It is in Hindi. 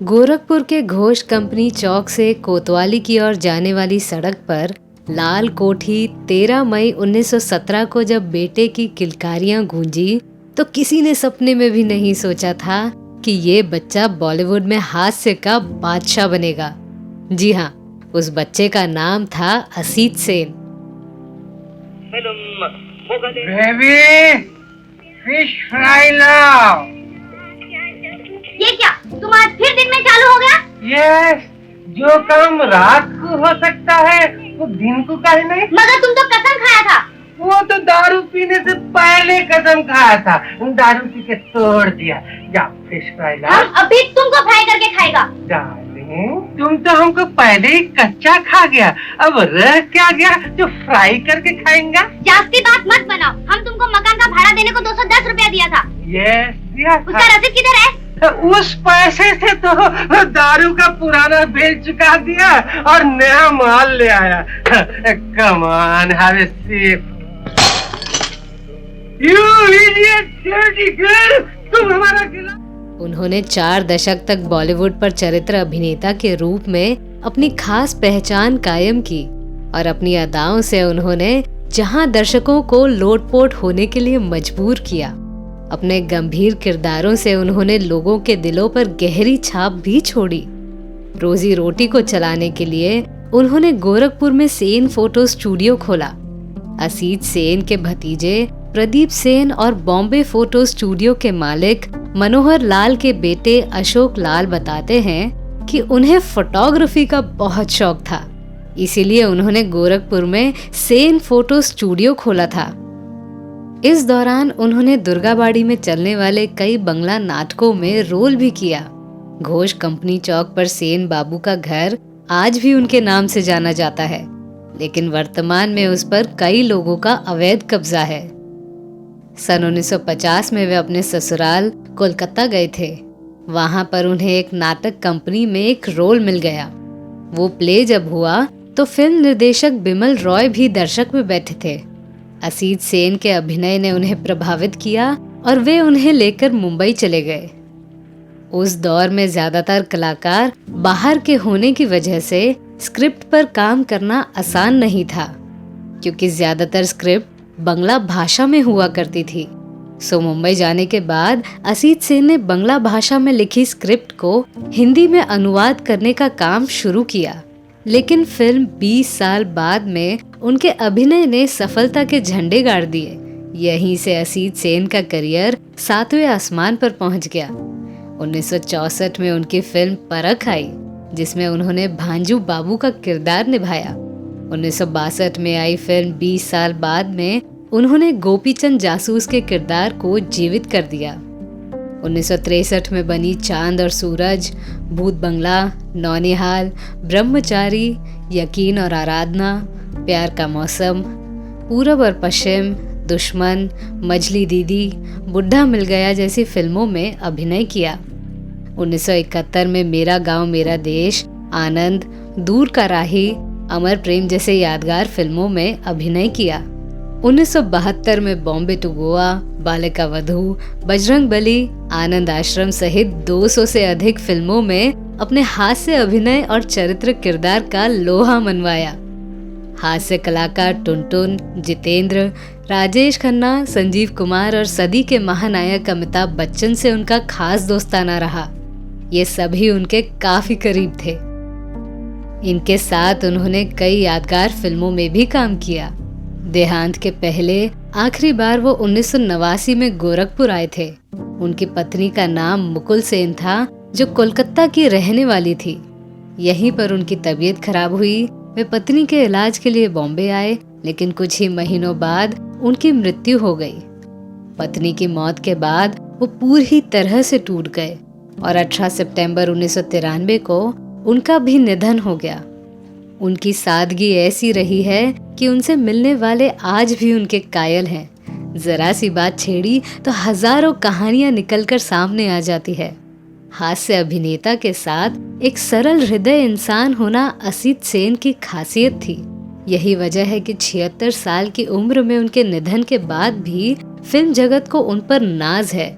गोरखपुर के घोष कंपनी चौक से कोतवाली की ओर जाने वाली सड़क पर लाल कोठी 13 मई 1917 को जब बेटे की किलकारियां गूंजी तो किसी ने सपने में भी नहीं सोचा था कि ये बच्चा बॉलीवुड में हास्य का बादशाह बनेगा। जी हाँ, उस बच्चे का नाम था Asit Sen. Baby, fish fry लाओ। ये क्या तुम आज फिर दिन में चालू हो गया? यस, जो काम रात को हो सकता है वो दिन को काहे नहीं? मगर तुम तो कसम खाया था। वो तो दारू पीने से पहले कसम खाया था, दारू पी के तोड़ दिया। जा फिश फ्राई लाओ। हम अभी तुमको फ्राई करके खाएगा। डार्लिंग, तुम तो हमको पहले ही कच्चा खा गया, अब रह क्या गया जो फ्राई करके खाएंगा? जास्ती बात मत बनाओ। हम तुमको मकान का भाड़ा देने को 210 रुपया दिया था। यस, दिया था। उसका रसीद किधर है? उस पैसे से तो दारू का पुराना बिल चुका दिया और नया माल ले आया। Come on, have a sip. You idiot dirty girl, तुम हमारा गिला। उन्होंने 4 दशक तक बॉलीवुड पर चरित्र अभिनेता के रूप में अपनी खास पहचान कायम की और अपनी अदाओं से उन्होंने जहां दर्शकों को लोटपोट होने के लिए मजबूर किया, अपने गंभीर किरदारों से उन्होंने लोगों के दिलों पर गहरी छाप भी छोड़ी। रोजी रोटी को चलाने के लिए उन्होंने गोरखपुर में सेन फोटो स्टूडियो खोला। असीत सेन के भतीजे प्रदीप सेन और बॉम्बे फोटो स्टूडियो के मालिक मनोहर लाल के बेटे अशोक लाल बताते हैं कि उन्हें फोटोग्राफी का बहुत शौक था, इसीलिए उन्होंने गोरखपुर में सेन फोटो स्टूडियो खोला था। इस दौरान उन्होंने दुर्गाबाड़ी में चलने वाले कई बंगला नाटकों में रोल भी किया। घोष कंपनी चौक पर सेन बाबू का घर आज भी उनके नाम से जाना जाता है, लेकिन वर्तमान में उस पर कई लोगों का अवैध कब्जा है। सन 1950 में वे अपने ससुराल कोलकाता गए थे। वहां पर उन्हें एक नाटक कंपनी में एक रोल मिल गया। वो प्ले जब हुआ तो फिल्म निर्देशक बिमल रॉय भी दर्शक में बैठे थे। असीत सेन के अभिनय ने उन्हें प्रभावित किया और वे उन्हें लेकर मुंबई चले गए। उस दौर में ज्यादातर कलाकार बाहर के होने की वजह से स्क्रिप्ट पर काम करना आसान नहीं था, क्योंकि ज्यादातर स्क्रिप्ट बंगला भाषा में हुआ करती थी। सो मुंबई जाने के बाद असीत सेन ने बंगला भाषा में लिखी स्क्रिप्ट को हिंदी में अनुवाद करने का काम शुरू किया, लेकिन फिल्म 20 साल बाद में उनके अभिनय ने सफलता के झंडे गाड़ दिए। यहीं से असीत सेन का करियर 7वें आसमान पर पहुंच गया। 1964 में उनकी फिल्म परख आई, जिसमें उन्होंने भांजू बाबू का किरदार निभाया। 1962 में आई फिल्म 20 साल बाद में उन्होंने गोपीचंद जासूस के किरदार को जीवित कर दिया। 1963 में बनी चांद और सूरज, भूत बंगला, नौनिहाल, ब्रह्मचारी, यकीन और आराधना, प्यार का मौसम, पूरब और पश्चिम, दुश्मन, मजली दीदी, बुढ़ा मिल गया जैसी फिल्मों में अभिनय किया। 1971 में मेरा गांव मेरा देश, आनंद, दूर का राही, अमर प्रेम जैसे यादगार फिल्मों में अभिनय किया। 1972 में बॉम्बे टू गोवा, बालिका वधू, बजरंग बली, आनंद आश्रम सहित 200 से अधिक फिल्मों में अपने हास्य अभिनय और चरित्र किरदार का लोहा मनवाया। हास्य कलाकार टुनटुन, जितेंद्र, राजेश खन्ना, संजीव कुमार और सदी के महानायक अमिताभ बच्चन से उनका खास दोस्ताना रहा। ये सभी उनके काफी करीब थे। इनके साथ उन्होंने कई यादगार फिल्मों में भी काम किया। देहांत के पहले आखिरी बार वो 1989 में गोरखपुर आए थे। उनकी पत्नी का नाम मुकुल सेन था, जो कोलकाता की रहने वाली थी। यहीं पर उनकी तबीयत खराब हुई। वे पत्नी के इलाज के लिए बॉम्बे आए, लेकिन कुछ ही महीनों बाद उनकी मृत्यु हो गई। पत्नी की मौत के बाद वो पूरी तरह से टूट गए और 18 सितंबर 1993 को उनका भी निधन हो गया। उनकी सादगी ऐसी रही है कि उनसे मिलने वाले आज भी उनके कायल हैं। जरा सी बात छेड़ी तो हजारों कहानियां निकलकर सामने आ जाती है। हास्य अभिनेता के साथ एक सरल हृदय इंसान होना असीत सेन की खासियत थी। यही वजह है कि 76 साल की उम्र में उनके निधन के बाद भी फिल्म जगत को उन पर नाज है।